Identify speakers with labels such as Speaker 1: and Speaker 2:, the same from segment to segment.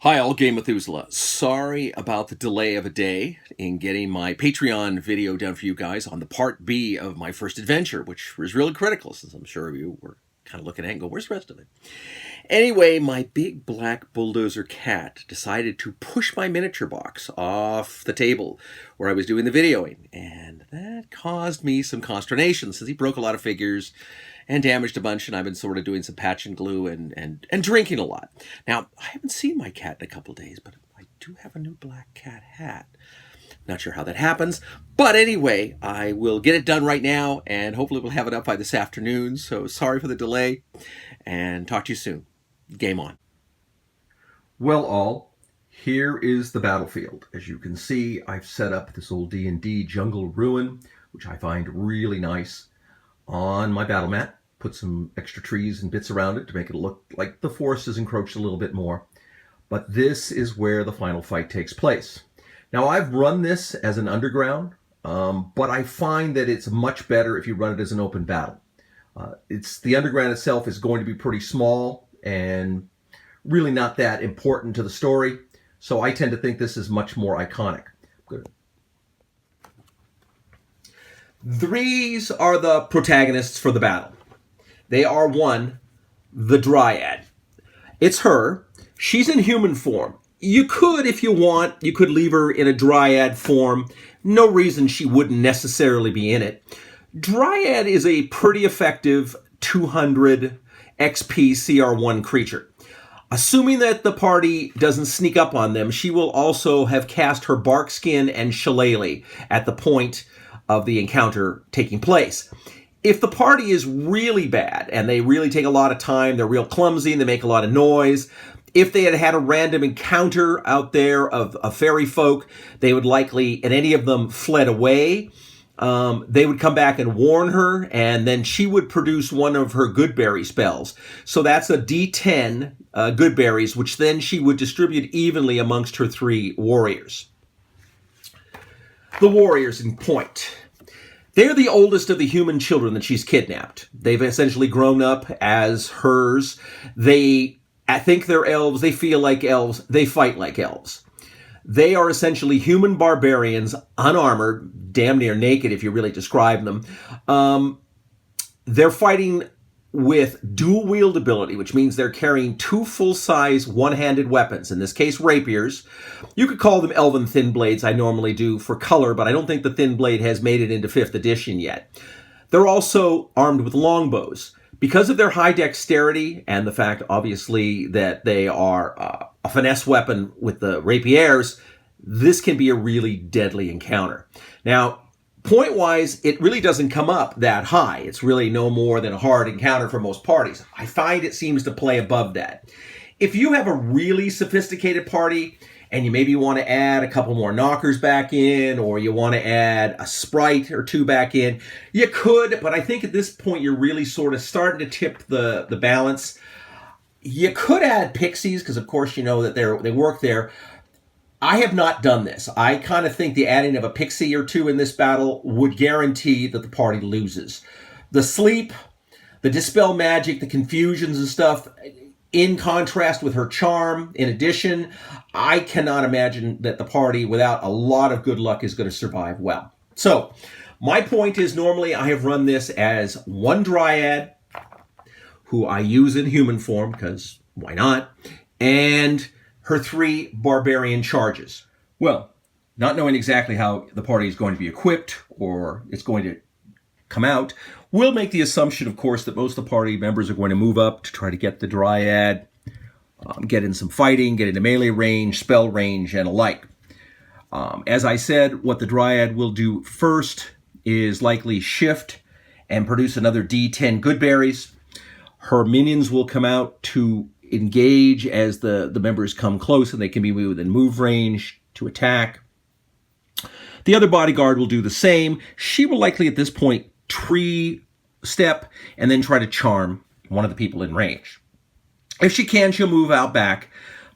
Speaker 1: Hi, all, Game Methuselah. Sorry about the delay of a day in getting my Patreon video done for you guys on the part B of my first adventure, which was really critical, since I'm sure you were kind of looking at it and go, where's the rest of it? Anyway, my big black bulldozer cat decided to push my miniature box off the table where I was doing the videoing, and that caused me some consternation since he broke a lot of figures and damaged a bunch, and I've been sort of doing some patch and glue and drinking a lot. Now, I haven't seen my cat in a couple of days, but I do have a new black cat hat. Not sure how that happens, but anyway, I will get it done right now, and hopefully we'll have it up by this afternoon, so sorry for the delay, and talk to you soon. Game on.
Speaker 2: Well, all, here is the battlefield. As you can see, I've set up this old D&D jungle ruin, which I find really nice, on my battle mat. Put some extra trees and bits around it to make it look like the forest is encroached a little bit more. But this is where the final fight takes place. Now, I've run this as an underground, but I find that it's much better if you run it as an open battle. The underground itself is going to be pretty small and really not that important to the story, so I tend to think this is much more iconic. Good.
Speaker 1: These are the protagonists for the battle. They are one, the Dryad. It's her. She's in human form. You could, if you want, you could leave her in a Dryad form. No reason she wouldn't necessarily be in it. Dryad is a pretty effective 200 XP CR1 creature. Assuming that the party doesn't sneak up on them, she will also have cast her Barkskin and Shillelagh at the point of the encounter taking place. If the party is really bad and they really take a lot of time, they're real clumsy and they make a lot of noise, if they had had a random encounter out there of fairy folk, they would likely, and any of them fled away, they would come back and warn her, and then she would produce one of her Goodberry spells. So that's a D10 Goodberries, which then she would distribute evenly amongst her three warriors. The warriors in point. They're the oldest of the human children that she's kidnapped. They've essentially grown up as hers. I think they're elves. They feel like elves. They fight like elves. They are essentially human barbarians, unarmored, damn near naked if you really describe them. They're fighting with dual-wield ability, which means they're carrying two full-size one-handed weapons, in this case rapiers. You could call them elven thin blades, I normally do, for color, but I don't think the thin blade has made it into 5th edition yet. They're also armed with longbows. Because of their high dexterity and the fact, obviously, that they are a finesse weapon with the rapiers, this can be a really deadly encounter. Now, point-wise, it really doesn't come up that high. It's really no more than a hard encounter for most parties. I find it seems to play above that. If you have a really sophisticated party and you maybe want to add a couple more knockers back in, or you want to add a sprite or two back in, you could, but I think at this point you're really sort of starting to tip the balance. You could add pixies, because of course you know that they work there. I have not done this. I kind of think the adding of a pixie or two in this battle would guarantee that the party loses. The sleep, the dispel magic, the confusions and stuff, in contrast with her charm, in addition, I cannot imagine that the party, without a lot of good luck, is going to survive well. So, my point is normally I have run this as one Dryad, who I use in human form, because why not, and her three barbarian charges. Well, not knowing exactly how the party is going to be equipped or it's going to come out, we'll make the assumption, of course, that most of the party members are going to move up to try to get the Dryad, get in some fighting, get into melee range, spell range, and alike. As I said, what the Dryad will do first is likely shift and produce another D10 Goodberries. Her minions will come out to engage as the members come close, and they can be within move range to attack. The other bodyguard will do the same. She will likely at this point tree step and then try to charm one of the people in range. If she can, she'll move out back,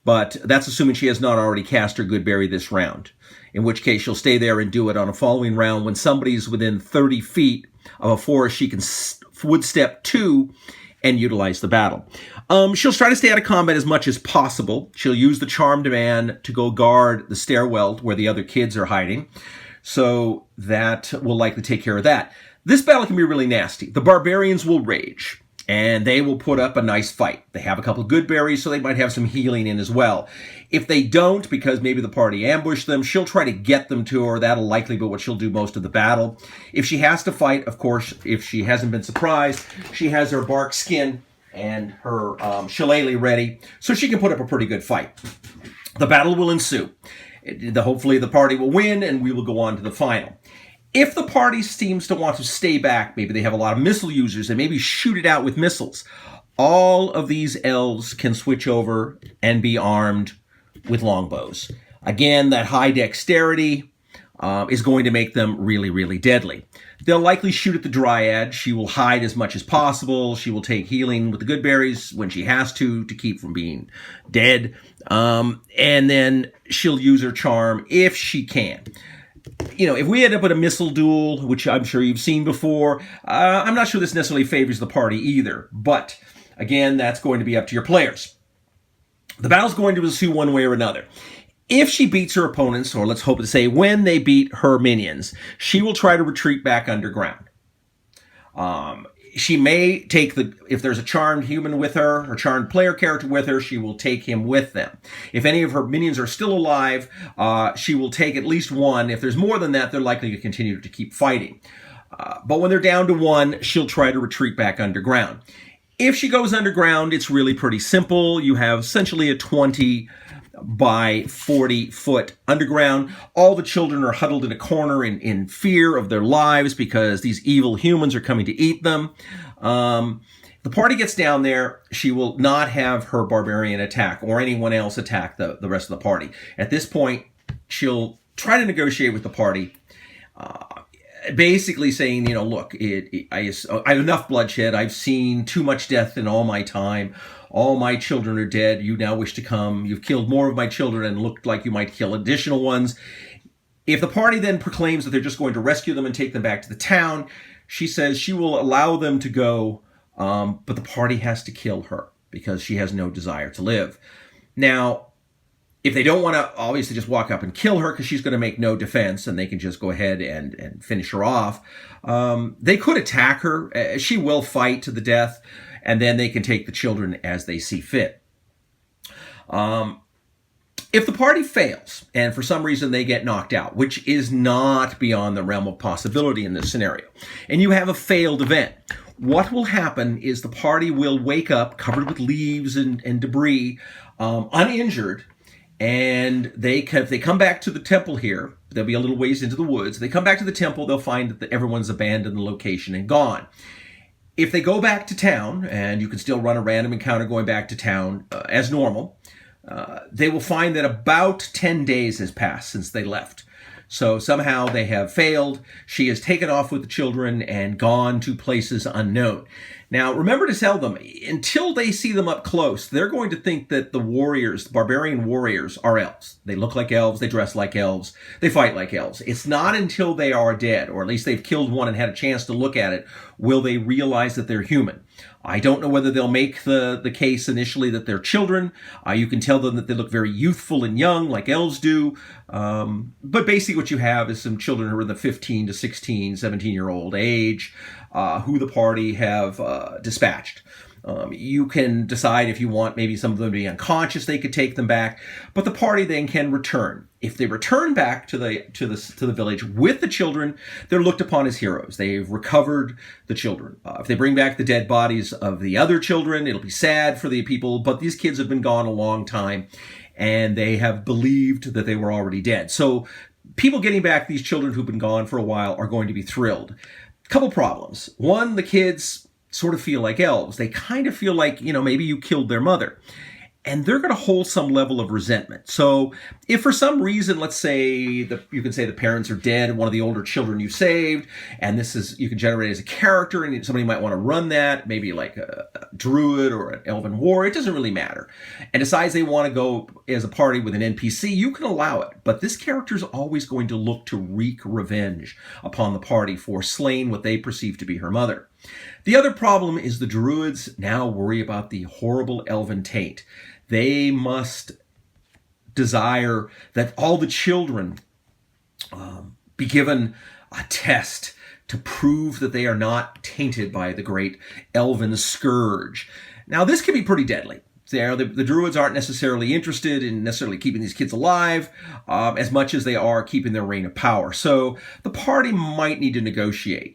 Speaker 1: but that's assuming she has not already cast her Goodberry this round, in which case she'll stay there and do it on a following round. When somebody's within 30 feet of a forest, she can wood step 2 and utilize the battle. She'll try to stay out of combat as much as possible. She'll use the charmed man to go guard the stairwell where the other kids are hiding. So that will likely take care of that. This battle can be really nasty. The barbarians will rage, and they will put up a nice fight. They have a couple of good berries, so they might have some healing in as well. If they don't, because maybe the party ambushed them, she'll try to get them to her. That'll likely be what she'll do most of the battle. If she has to fight, of course, if she hasn't been surprised, she has her bark skin and her shillelagh ready, so she can put up a pretty good fight. The battle will ensue. Hopefully the party will win, and we will go on to the final. If the party seems to want to stay back, maybe they have a lot of missile users, and maybe shoot it out with missiles, all of these elves can switch over and be armed with longbows. Again, that high dexterity is going to make them really, really deadly. They'll likely shoot at the Dryad. She will hide as much as possible. She will take healing with the good berries when she has to keep from being dead. And then she'll use her charm if she can. If we end up with a missile duel, which I'm sure you've seen before, I'm not sure this necessarily favors the party either. But again, that's going to be up to your players. The battle's going to ensue one way or another. If she beats her opponents, or let's hope to say when they beat her minions, she will try to retreat back underground. She may take if there's a charmed human with her, or charmed player character with her, she will take him with them. If any of her minions are still alive, she will take at least one. If there's more than that, they're likely to continue to keep fighting. But when they're down to one, she'll try to retreat back underground. If she goes underground, it's really pretty simple. You have essentially a 20 by 40 foot underground. All the children are huddled in a corner in fear of their lives because these evil humans are coming to eat them. The party gets down there. She will not have her barbarian attack or anyone else attack the rest of the party. At this point, she'll try to negotiate with the party, basically saying, look, I have enough bloodshed. I've seen too much death in all my time. All my children are dead. You now wish to come. You've killed more of my children and looked like you might kill additional ones. If the party then proclaims that they're just going to rescue them and take them back to the town, she says she will allow them to go, but the party has to kill her because she has no desire to live. Now, if they don't want to obviously just walk up and kill her because she's going to make no defense and they can just go ahead and finish her off, they could attack her. She will fight to the death, and then they can take the children as they see fit. If the party fails, and for some reason they get knocked out, which is not beyond the realm of possibility in this scenario, and you have a failed event, what will happen is the party will wake up covered with leaves and debris, uninjured, and if they come back to the temple here, they'll be a little ways into the woods. If they come back to the temple, they'll find that everyone's abandoned the location and gone. If they go back to town, and you can still run a random encounter going back to town as normal, they will find that about 10 days has passed since they left. So somehow they have failed. She has taken off with the children and gone to places unknown. Now, remember to tell them, until they see them up close, they're going to think that the barbarian warriors, are elves. They look like elves, they dress like elves, they fight like elves. It's not until they are dead, or at least they've killed one and had a chance to look at it, will they realize that they're human. I don't know whether they'll make the case initially that they're children. You can tell them that they look very youthful and young, like elves do. But basically what you have is some children who are in the 15 to 16, 17-year-old age, who the party have dispatched. You can decide if you want maybe some of them to be unconscious, they could take them back, but the party then can return. If they return back to the village with the children, they're looked upon as heroes. They've recovered the children. If they bring back the dead bodies of the other children, it'll be sad for the people, but these kids have been gone a long time, and they have believed that they were already dead. So people getting back these children who've been gone for a while are going to be thrilled. A couple problems. One, the kids sort of feel like elves. They kind of feel like, maybe you killed their mother. And they're going to hold some level of resentment. So if for some reason, let's say you can say the parents are dead and one of the older children you saved, and you can generate as a character, and somebody might want to run that, maybe like a druid or an elven warrior, it doesn't really matter, and decides they want to go as a party with an NPC, you can allow it. But this character is always going to look to wreak revenge upon the party for slaying what they perceive to be her mother. The other problem is the druids now worry about the horrible elven taint. They must desire that all the children be given a test to prove that they are not tainted by the great elven scourge. Now, this can be pretty deadly. The druids aren't necessarily interested in necessarily keeping these kids alive as much as they are keeping their reign of power. So the party might need to negotiate.